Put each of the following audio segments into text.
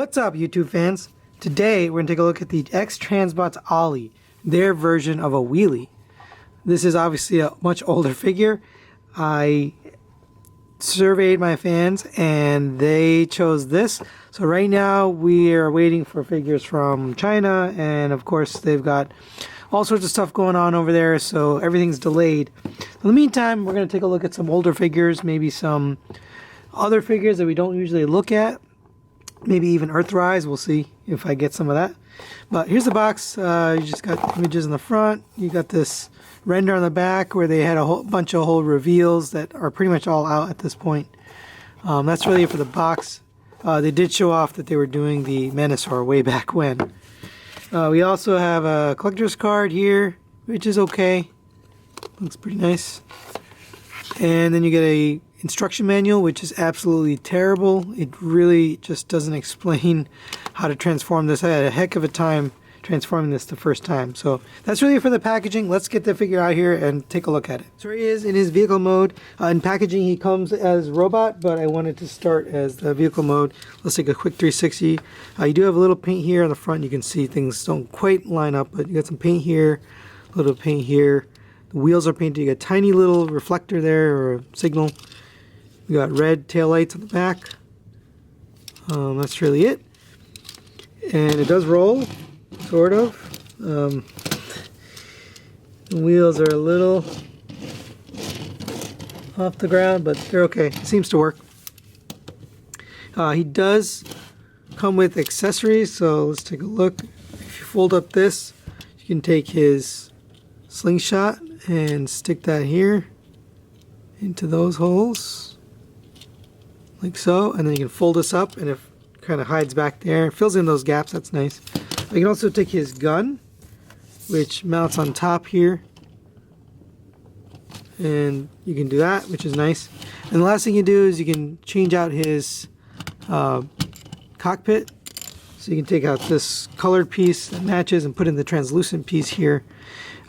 What's up, YouTube fans? Today we're going to take a look at the X-Transbots Ollie, their version of a Wheelie. This is obviously a much older figure. I surveyed my fans and they chose this. So right now we are waiting for figures from China, and of course they've got all sorts of stuff going on over there, so everything's delayed. In the meantime, we're going to take a look at some older figures, maybe some other figures that we don't usually look at. Maybe even Earthrise. We'll see if I get some of that. But here's the box. You just got images in the front. You got this render on the back where they had a whole bunch of whole reveals that are pretty much all out at this point. That's really it for the box. They did show off that they were doing the Menasor way back when. We also have a collector's card here, which is okay. Looks pretty nice. And then you get a instruction manual, which is absolutely terrible. It really just doesn't explain how to transform this. I had a heck of a time transforming this the first time. So that's really it for the packaging. Let's get the figure out here and take a look at it. So here he is in his vehicle mode. In packaging he comes as robot, but I wanted to start as the vehicle mode. Let's take a quick 360. You do have a little paint here on the front. You can see things don't quite line up, but you got some paint here, a little paint here. The wheels are painted. You got a tiny little reflector there, or a signal. We got red taillights on the back. That's really it. And it does roll, sort of. The wheels are a little off the ground, but they're okay. It seems to work. He does come with accessories, so let's take a look. If you fold up this, you can take his slingshot and stick that here into those holes. Like so, and then you can fold this up and it kind of hides back there, fills in those gaps. That's nice. You can also take his gun, which mounts on top here, and you can do that, which is nice. And the last thing you do is you can change out his cockpit. So you can take out this colored piece that matches and put in the translucent piece here.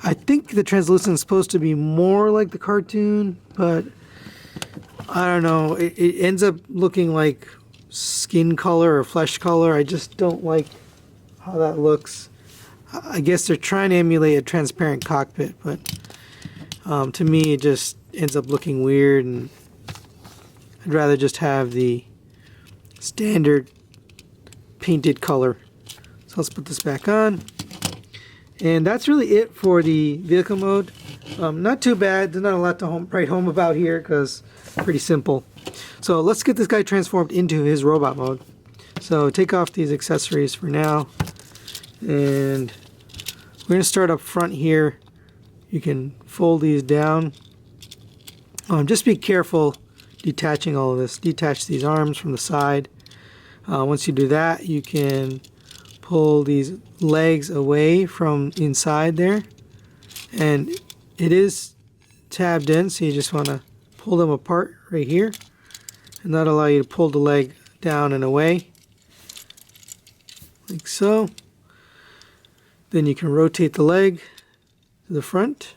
I think the translucent is supposed to be more like the cartoon, but I don't know, it ends up looking like skin color or flesh color. I just don't like how that looks. I guess they're trying to emulate a transparent cockpit, but to me it just ends up looking weird, and I'd rather just have the standard painted color. So let's put this back on. And that's really it for the vehicle mode. Not too bad. There's not a lot to write home about here because pretty simple. So let's get this guy transformed into his robot mode. So take off these accessories for now, and we're going to start up front here. You can fold these down. Just be careful detaching all of this. Detach these arms from the side. Once you do that, you can pull these legs away from inside there, and it is tabbed in, so you just want to pull them apart right here, and that'll allow you to pull the leg down and away like so. Then you can rotate the leg to the front,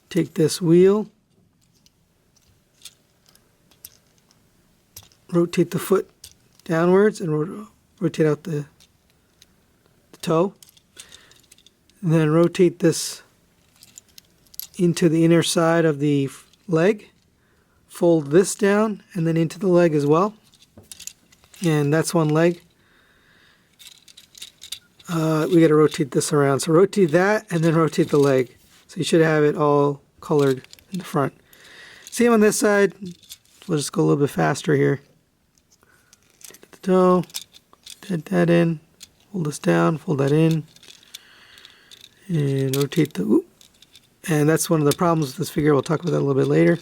take this wheel, rotate the foot downwards and rotate out the toe, and then rotate this into the inner side of the leg, fold this down and then into the leg as well, and that's one leg. We got to rotate this around, so rotate that and then rotate the leg, so you should have it all colored in the front. Same on this side. We'll just go a little bit faster here. Take the toe, dead that in, fold this down, fold that in, and rotate the oop. And that's one of the problems with this figure. We'll talk about that a little bit later.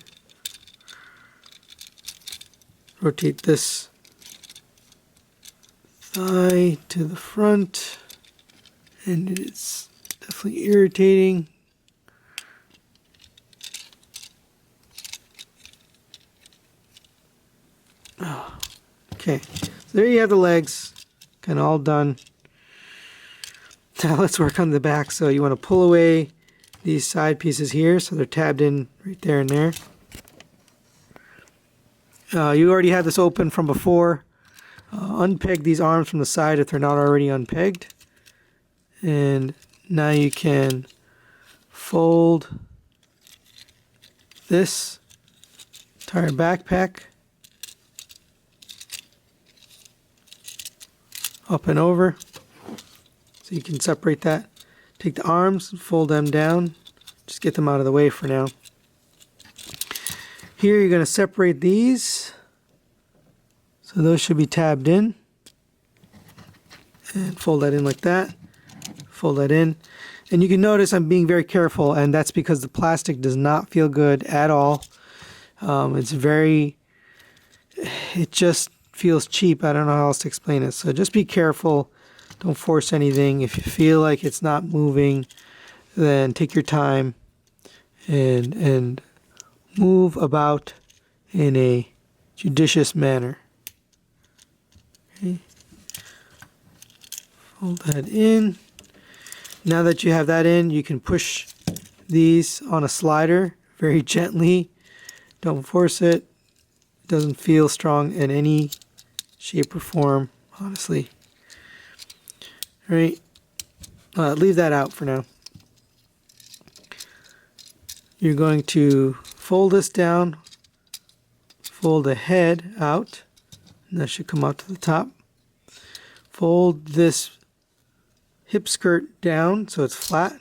Rotate this thigh to the front, and it's definitely irritating. Oh, okay, so there you have the legs, kind of all done. Now let's work on the back. So you want to pull away these side pieces here, so they're tabbed in right there and there. You already had this open from before. Unpeg these arms from the side if they're not already unpegged. And now you can fold this entire backpack up and over. So you can separate that. Take the arms, fold them down. Just get them out of the way for now. Here you're going to separate these. So those should be tabbed in. And fold that in like that. Fold that in. And you can notice I'm being very careful, and that's because the plastic does not feel good at all. It just feels cheap. I don't know how else to explain it. So just be careful. Don't force anything. If you feel like it's not moving, then take your time and move about in a judicious manner. Okay. Fold that in. Now that you have that in, you can push these on a slider very gently. Don't force it. It doesn't feel strong in any shape or form, honestly. All right. Leave that out for now. You're going to fold this down, fold the head out, and that should come out to the top. Fold this hip skirt down so it's flat.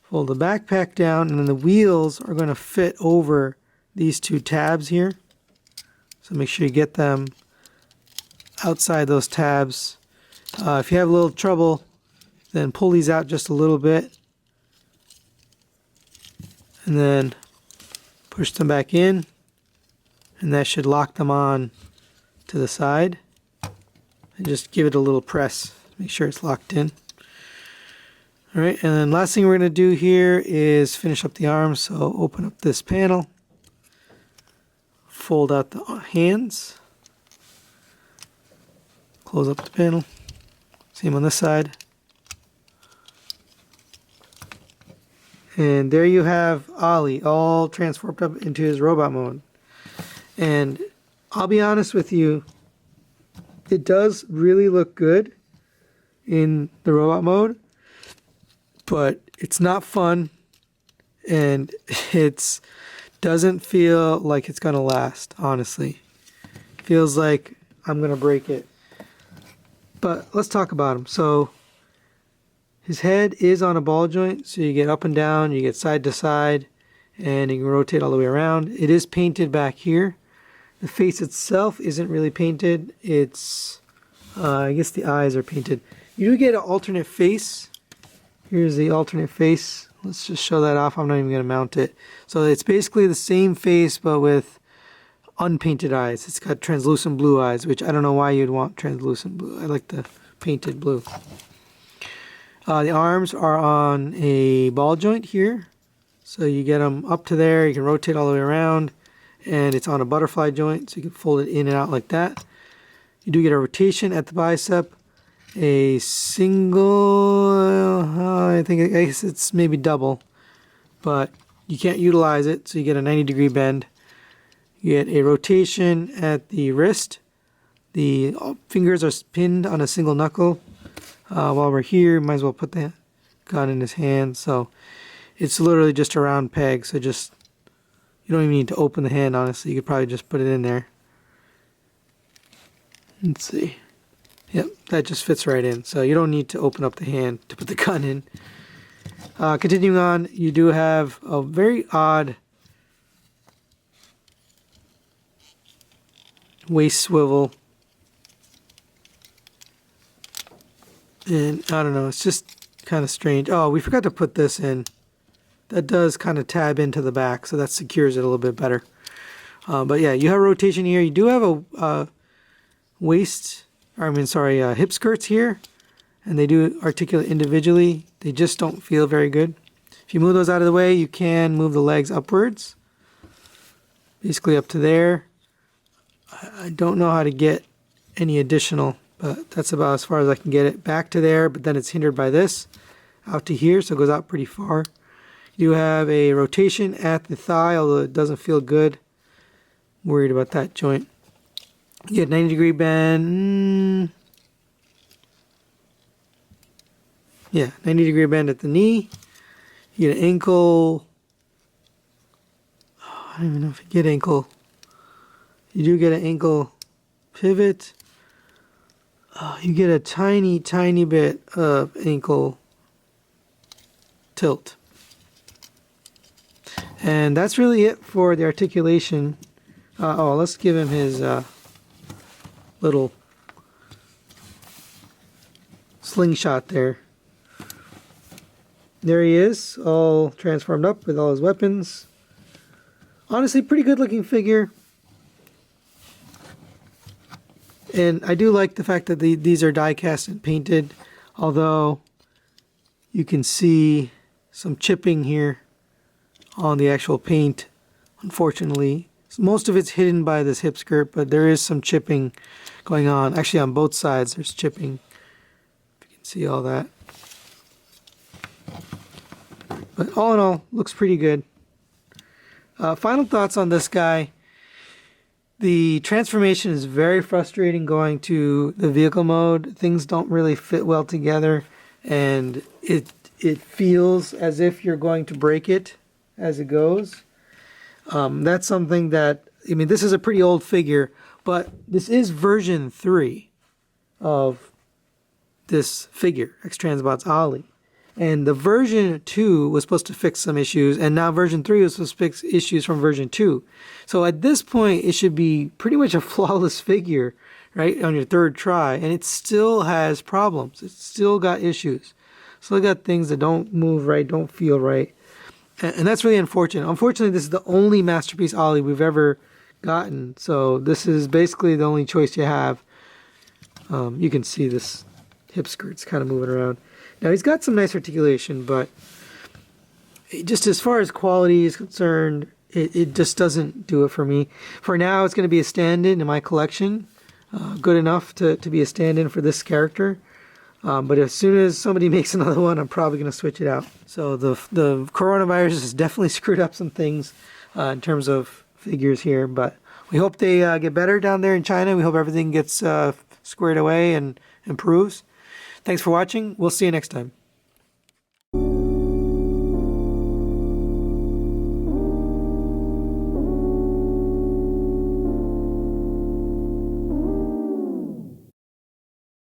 Fold the backpack down, and then the wheels are going to fit over these two tabs here. So make sure you get them outside those tabs. If you have a little trouble, then pull these out just a little bit and then push them back in, and that should lock them on to the side. And just give it a little press. Make sure it's locked in. Alright, and then last thing we're going to do here is finish up the arms. So open up this panel, fold out the hands, close up the panel. Same on this side. And there you have Ollie all transformed up into his robot mode. And I'll be honest with you, it does really look good in the robot mode, but it's not fun, and it doesn't feel like it's gonna last, honestly. Feels like I'm gonna break it. But let's talk about him. So his head is on a ball joint, so you get up and down, you get side to side, and you can rotate all the way around. It is painted back here. The face itself isn't really painted. It's, I guess the eyes are painted. You do get an alternate face. Here's the alternate face. Let's just show that off. I'm not even going to mount it. So it's basically the same face, but with unpainted eyes. It's got translucent blue eyes, which I don't know why you'd want translucent blue. I like the painted blue. The arms are on a ball joint here. So you get them up to there. You can rotate all the way around. And it's on a butterfly joint, so you can fold it in and out like that. You do get a rotation at the bicep. A single, I guess it's maybe double, but you can't utilize it, so you get a 90-degree bend. You get a rotation at the wrist. The fingers are pinned on a single knuckle. While we're here, might as well put the gun in his hand. So it's literally just a round peg, so just, you don't even need to open the hand, honestly. You could probably just put it in there. Let's see. Yep, that just fits right in. So you don't need to open up the hand to put the gun in. Continuing on, you do have a very odd waist swivel. And I don't know, it's just kind of strange. Oh, we forgot to put this in. That does kind of tab into the back, so that secures it a little bit better. But yeah, you have a rotation here. You do have a hip skirts here, and they do articulate individually. They just don't feel very good. If you move those out of the way, you can move the legs upwards, basically up to there. I don't know how to get any additional, but that's about as far as I can get it. Back to there, but then it's hindered by this out to here, so it goes out pretty far. You have a rotation at the thigh, although it doesn't feel good. Worried about that joint. You get 90-degree bend. Yeah, 90-degree bend at the knee. You get an ankle. Oh, I don't even know if you get ankle. You do get an ankle pivot. You get a tiny, tiny bit of ankle tilt. And that's really it for the articulation. Let's give him his little slingshot there. There he is, all transformed up with all his weapons. Honestly, pretty good looking figure. And I do like the fact that these are die cast and painted, although you can see some chipping here on the actual paint, unfortunately. Most of it's hidden by this hip skirt, but there is some chipping going on. Actually, on both sides there's chipping. If you can see all that. But all in all, looks pretty good. Final thoughts on this guy. The transformation is very frustrating going to the vehicle mode. Things don't really fit well together, and it feels as if you're going to break it as it goes. That's something that, I mean, this is a pretty old figure, but this is version 3 of this figure, X-Transbots Ollie. And the version 2 was supposed to fix some issues, and now version 3 was supposed to fix issues from version 2. So at this point, it should be pretty much a flawless figure, right, on your third try, and it still has problems. It's still got issues. Still got things that don't move right, don't feel right. And that's really unfortunate. Unfortunately, this is the only Masterpiece Ollie we've ever gotten, so this is basically the only choice you have. You can see this hip skirt's kind of moving around. Now, he's got some nice articulation, but just as far as quality is concerned, it just doesn't do it for me. For now, it's going to be a stand-in my collection. Good enough to be a stand-in for this character. But as soon as somebody makes another one, I'm probably going to switch it out. So the coronavirus has definitely screwed up some things in terms of figures here. But we hope they get better down there in China. We hope everything gets squared away and improves. Thanks for watching. We'll see you next time.